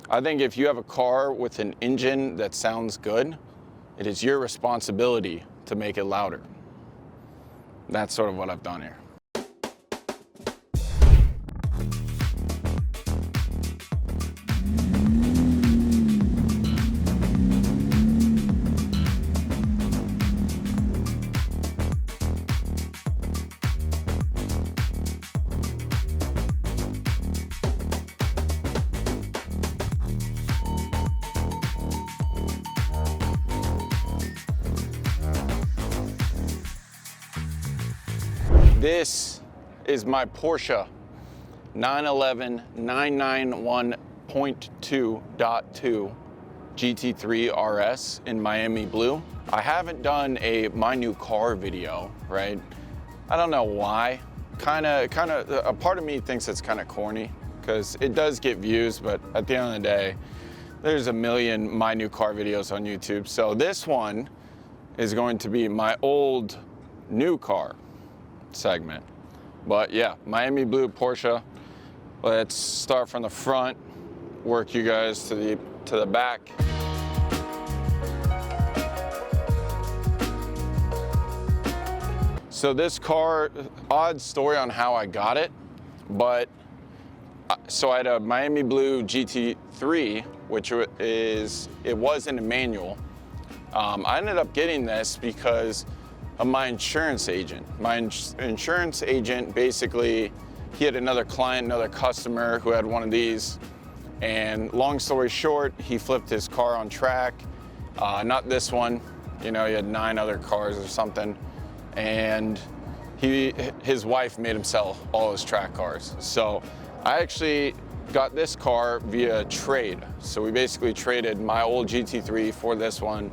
I think if you have a car with an engine that sounds good, it is your responsibility to make it louder. That's sort of what I've done here. This is my Porsche 911 991.2.2 GT3RS in Miami blue. I haven't done a my new car video, right? I don't know why. A part of me thinks it's kind of corny because it does get views, but at the end of the day, there's a million my new car videos on YouTube. So this one is going to be my old new car segment. But yeah, Miami blue Porsche. Let's start from the front, work you guys to the back. So this car, odd story on how I got it, but so I had a Miami blue GT3, which was in a manual. I ended up getting this because of my insurance agent. My insurance agent, basically, he had another client, another customer who had one of these, and long story short, he flipped his car on track. Not this one, you know, he had 9 other cars or something, and his wife made him sell all his track cars. So I actually got this car via trade. So we basically traded my old GT3 for this one.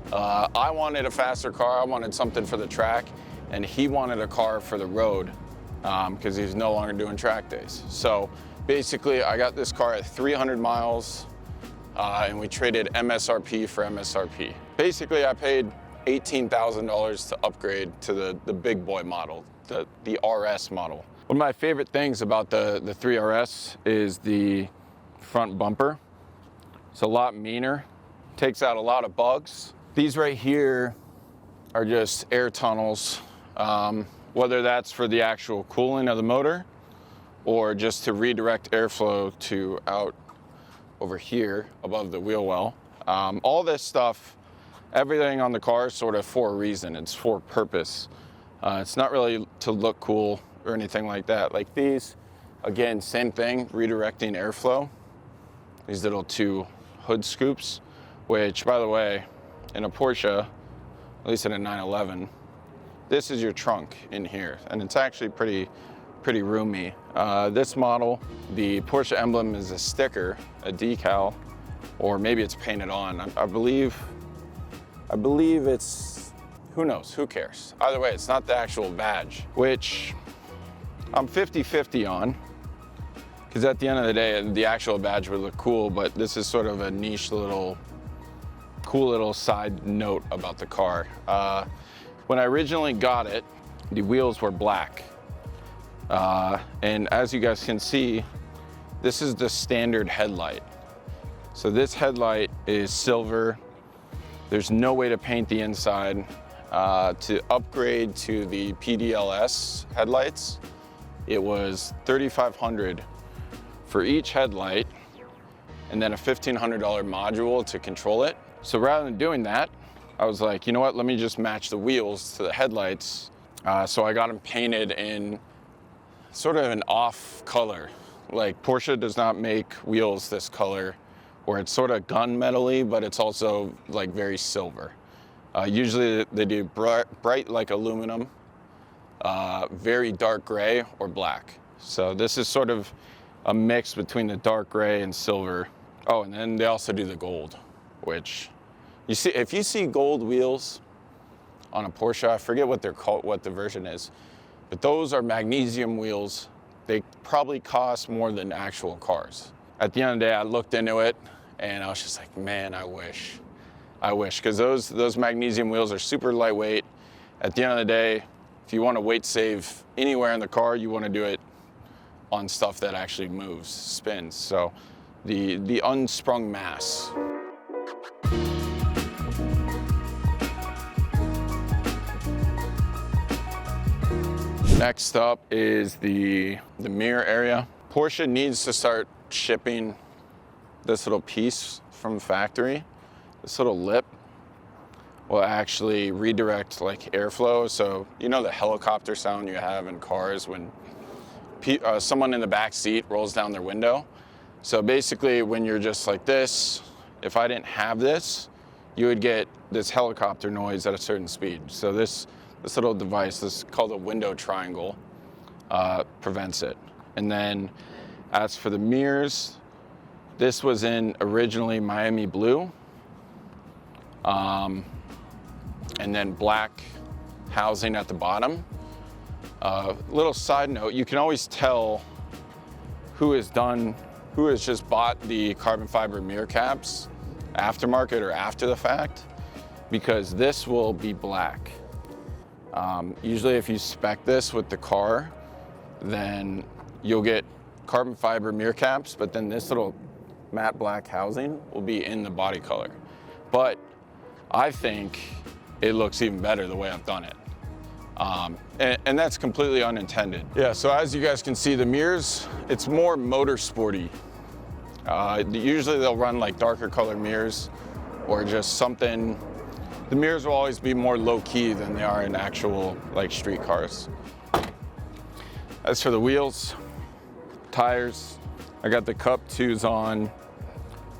I wanted a faster car, I wanted something for the track, and he wanted a car for the road because he's no longer doing track days. So basically I got this car at 300 miles and we traded MSRP for MSRP. Basically I paid $18,000 to upgrade to the big boy model, the RS model. One of my favorite things about the 3RS is the front bumper. It's a lot meaner, takes out a lot of bugs. These right here are just air tunnels, whether that's for the actual cooling of the motor or just to redirect airflow to out over here above the wheel well. All this stuff, everything on the car is sort of for a reason. It's for purpose. It's not really to look cool or anything like that. Like these, again, same thing, redirecting airflow. These little 2 hood scoops, which, by the way, in a Porsche, at least in a 911, this is your trunk in here, and it's actually pretty roomy. This model, the Porsche emblem is a sticker, a decal, or maybe it's painted on. I believe it's, who knows, who cares? Either way, it's not the actual badge, which I'm 50-50 on, because at the end of the day, the actual badge would look cool, but this is sort of a niche cool little side note about the car. When I originally got it, the wheels were black. And as you guys can see, this is the standard headlight. So this headlight is silver. There's no way to paint the inside. To upgrade to the PDLS headlights, it was $3,500 for each headlight, and then a $1,500 module to control it. So rather than doing that, I was like, you know what, let me just match the wheels to the headlights. So I got them painted in sort of an off color. Like Porsche does not make wheels this color, where it's sort of gunmetal-y, but it's also like very silver. Usually they do bright like aluminum, very dark gray or black. So this is sort of a mix between the dark gray and silver. Oh, and then they also do the gold, which you see, if you see gold wheels on a Porsche, I forget what they're called, what the version is, but those are magnesium wheels. They probably cost more than actual cars. At the end of the day, I looked into it and I was just like, man, I wish, because those magnesium wheels are super lightweight. At the end of the day, if you want to weight save anywhere in the car, you want to do it on stuff that actually moves, spins. So the unsprung mass. Next up is the mirror area. Porsche needs to start shipping this little piece from the factory. This little lip will actually redirect like airflow. So you know the helicopter sound you have in cars when someone in the back seat rolls down their window. So basically when you're just like this, if I didn't have this, you would get this helicopter noise at a certain speed. So this little device, this is called a window triangle, prevents it. And then as for the mirrors, this was in originally Miami blue, and then black housing at the bottom. Little side note, you can always tell who has just bought the carbon fiber mirror caps aftermarket or after the fact, because this will be black. Usually if you spec this with the car, then you'll get carbon fiber mirror caps, but then this little matte black housing will be in the body color. But I think it looks even better the way I've done it. And that's completely unintended. Yeah, so as you guys can see, the mirrors, it's more motorsporty. Usually they'll run like darker color mirrors or just something. The mirrors will always be more low key than they are in actual like street cars. As for the wheels, tires, I got the Cup 2s on.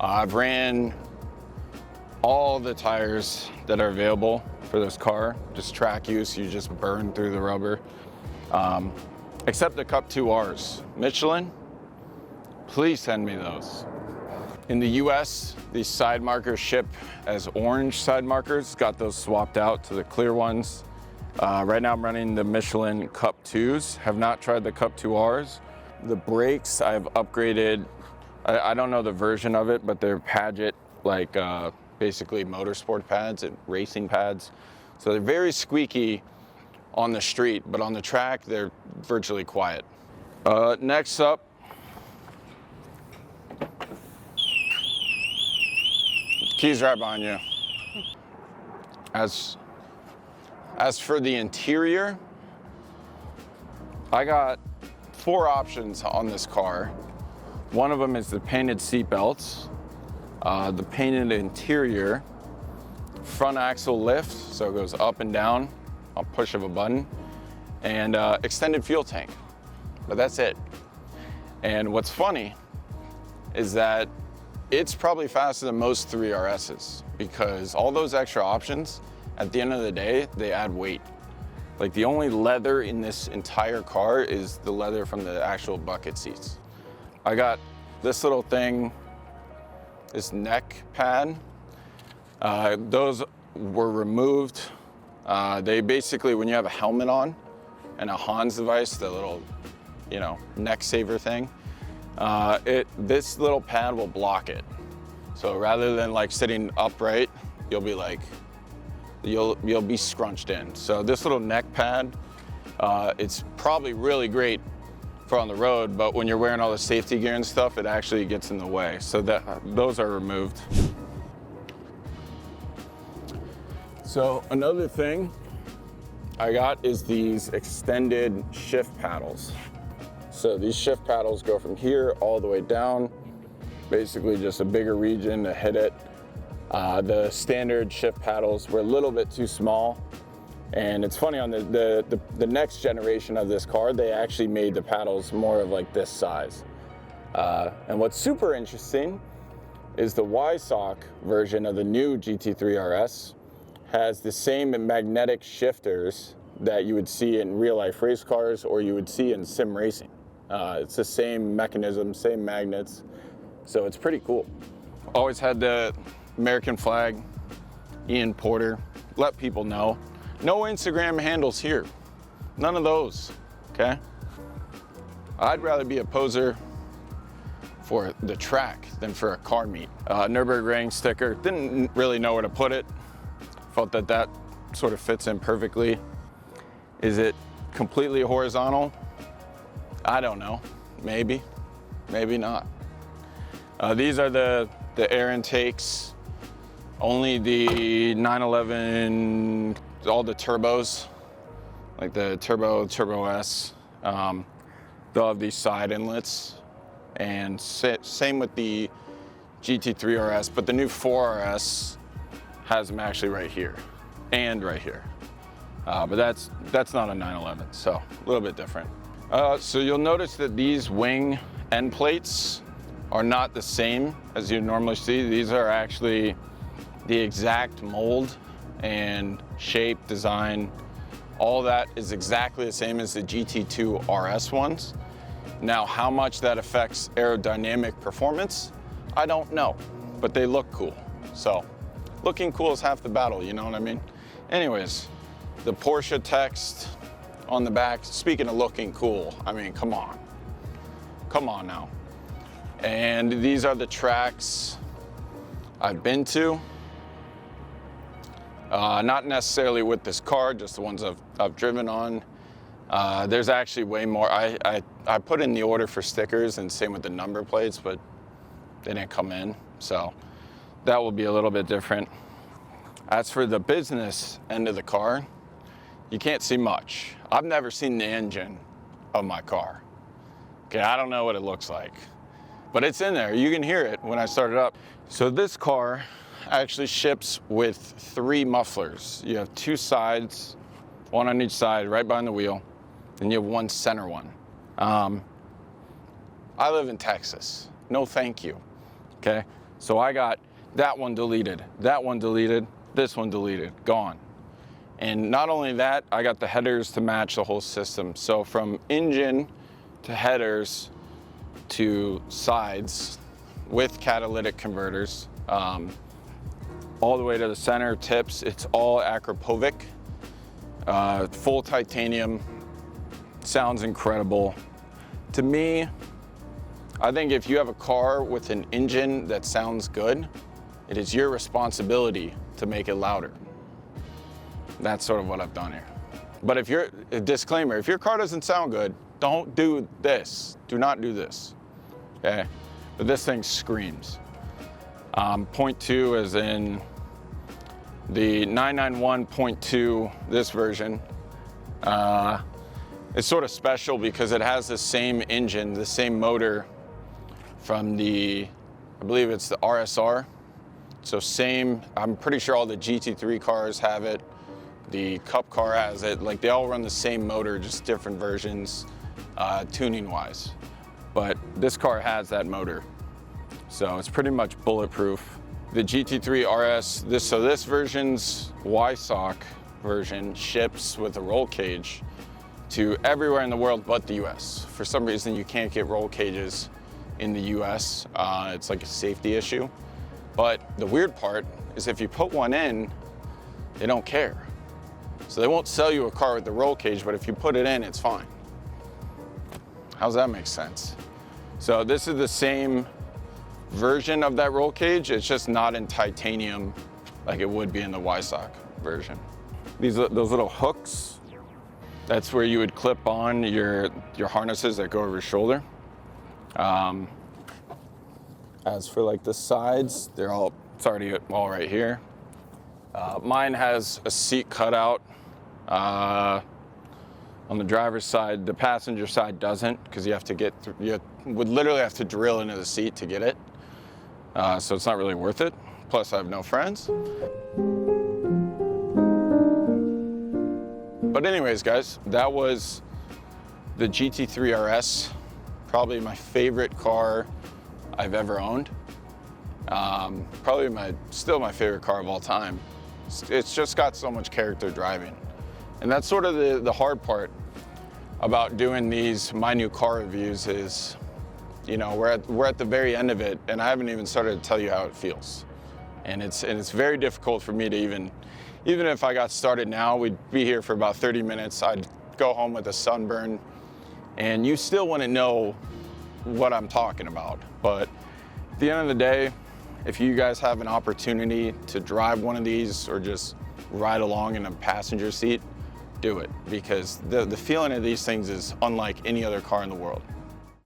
I've ran all the tires that are available for this car, just track use, you just burn through the rubber. Except the Cup 2Rs. Michelin, please send me those. In the US, these side markers ship as orange side markers, got those swapped out to the clear ones. Right now I'm running the Michelin Cup 2s, have not tried the Cup 2Rs. The brakes I've upgraded, I don't know the version of it, but they're Paget, like basically motorsport pads and racing pads. So they're very squeaky on the street, but on the track, they're virtually quiet. Next up, keys right behind you. As for the interior, I got 4 options on this car. One of them is the painted seat belts, the painted interior, front axle lift, so it goes up and down on push of a button, and extended fuel tank. But that's it. And what's funny is that it's probably faster than most 3RSs, because all those extra options, at the end of the day, they add weight. Like the only leather in this entire car is the leather from the actual bucket seats. I got this little thing, this neck pad. Those were removed. They basically, when you have a helmet on and a Hans device, the little, neck saver thing, this little pad will block it. So rather than like sitting upright, you'll be like, you'll be scrunched in. So this little neck pad, it's probably really great for on the road, but when you're wearing all the safety gear and stuff, it actually gets in the way. So those are removed. So another thing I got is these extended shift paddles. So these shift paddles go from here all the way down, basically just a bigger region to hit it. The standard shift paddles were a little bit too small. And it's funny, on the next generation of this car, they actually made the paddles more of like this size. And what's super interesting is the Y-Sock version of the new GT3RS has the same magnetic shifters that you would see in real life race cars or you would see in sim racing. It's the same mechanism, same magnets, so it's pretty cool. Always had the American flag, Ian Porter, let people know. No Instagram handles here, none of those, okay? I'd rather be a poser for the track than for a car meet. Nürburgring sticker, didn't really know where to put it. Felt that sort of fits in perfectly. Is it completely horizontal? I don't know, maybe, maybe not. These are the air intakes. Only the 911, all the turbos, like the Turbo S, they'll have these side inlets. And same with the GT3RS, but the new 4RS has them actually right here and right here. But that's not a 911, so a little bit different. So you'll notice that these wing end plates are not the same as you normally see. These are actually the exact mold and shape, design, all that is exactly the same as the GT2RS ones. Now, how much that affects aerodynamic performance, I don't know, but they look cool. So, looking cool is half the battle, you know what I mean? Anyways, the Porsche text on the back, speaking of looking cool, I mean, come on. Come on now. And these are the tracks I've been to. Not necessarily with this car, just the ones I've driven on. There's actually way more. I put in the order for stickers and same with the number plates, but they didn't come in. So that will be a little bit different. As for the business end of the car, you can't see much. I've never seen the engine of my car. Okay, I don't know what it looks like, but it's in there. You can hear it when I start it up. So this car actually ships with 3 mufflers. You have 2 sides, 1 on each side, right behind the wheel, and you have 1 center one. I live in Texas. No thank you, okay? So I got that one deleted, this one deleted, gone. And not only that, I got the headers to match the whole system. So from engine to headers to sides with catalytic converters, all the way to the center tips, it's all Akrapovic, full titanium, sounds incredible. To me, I think if you have a car with an engine that sounds good, it is your responsibility to make it louder. That's sort of what I've done here. But if you're, a disclaimer, if your car doesn't sound good, don't do this. Do not do this, okay? But this thing screams. Point 2 is in the 991.2, this version. It's sort of special because it has the same engine, the same motor from the, I believe it's the RSR. So same, I'm pretty sure all the GT3 cars have it. The Cup car has it. Like they all run the same motor, just different versions, tuning wise. But this car has that motor. So it's pretty much bulletproof. The GT3RS, this version's YSOC version ships with a roll cage to everywhere in the world but the US. For some reason, you can't get roll cages in the US. It's like a safety issue. But the weird part is if you put one in, they don't care. So they won't sell you a car with the roll cage, but if you put it in, it's fine. How's that make sense? So this is the same version of that roll cage, it's just not in titanium like it would be in the YSOC version. Those little hooks, that's where you would clip on your harnesses that go over your shoulder. As for like the sides, it's already all right here. Mine has a seat cutout on the driver's side. The passenger side doesn't, because you have to get through, you would literally have to drill into the seat to get it. So it's not really worth it. Plus I have no friends. But anyways, guys, that was the GT3RS, probably my favorite car I've ever owned. Probably still my favorite car of all time. It's just got so much character driving. And that's sort of the hard part about doing my new car reviews is, you know, we're at the very end of it, and I haven't even started to tell you how it feels. And it's very difficult for me to even if I got started now, we'd be here for about 30 minutes. I'd go home with a sunburn, and you still wouldn't know what I'm talking about. But at the end of the day, if you guys have an opportunity to drive one of these or just ride along in a passenger seat, do it, because the feeling of these things is unlike any other car in the world.